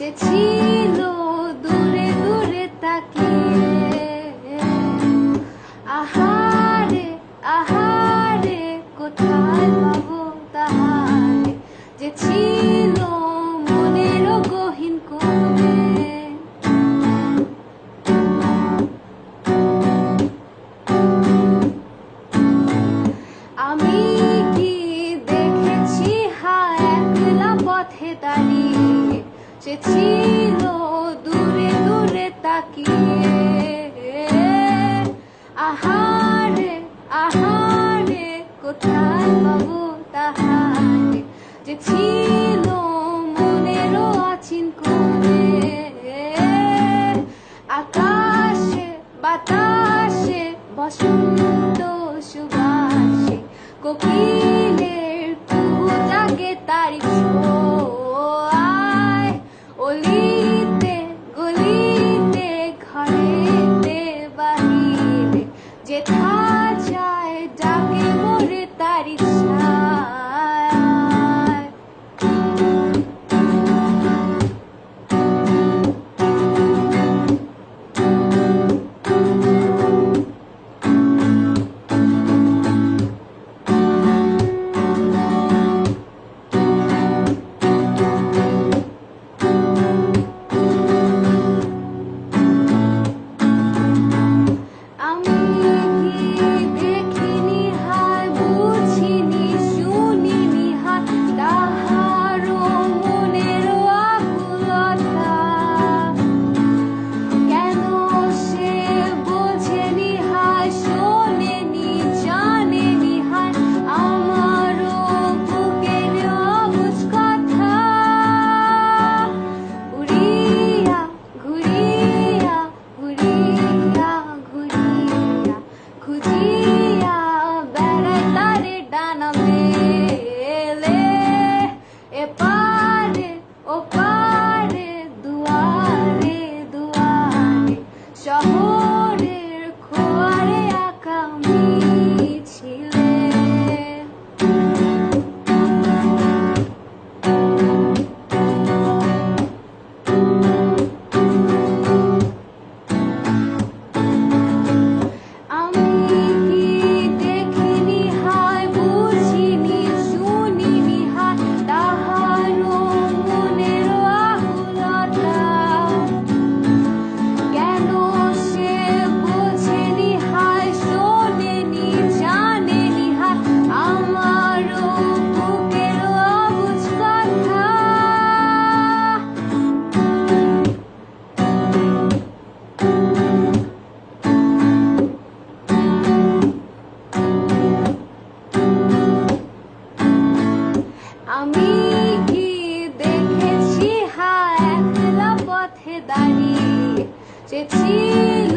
সে ছিল দূরে দূরে তাকিয়ে। আহারে আহারে কোথায় পাবো তাহারে, যে ছিল মনের গহীন কোণে। আমি কি দেখেছি হায় একলা পথে দাঁড়িয়ে, সে ছিল দূরে দূরে তাকিয়ে। আহারে আহারে কোথায় পাবো তাহারে, যে ছিল মনের অচিন কোণে। আকাশে বাতাসে বসন্ত সুবাসে, কোকিলের কুহু জাগে তারি ছোঁয়ায়। অলিতে গলিতে ঘরেতে বাহিরে, যেথা যায় জাগে মোরে তারি ছায়। এপারে ওপারে দুয়ারে দুয়ারে, শহরের খোয়ারে আঁকা মিছিলে। আমি কি দেখিনি হায় বুঝিনি শুনিনি হায় তাহারও মনের আকুলতা। কেন সে বোঝেনি হায় শোনেনি জানেনি হায় আমারও বুকের অবুঝ কথা। আমি কি দেখেছি হায় একলা পথে দাঁড়িয়ে, সে ছিল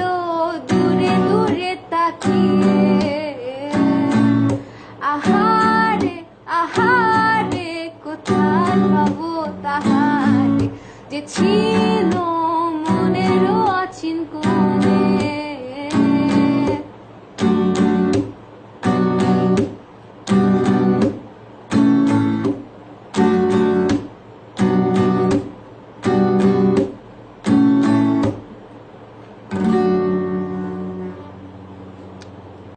দূরে দূরে তাকিয়ে। আহারে আহারে কোথায় পাবো তাহারে, যে ছিল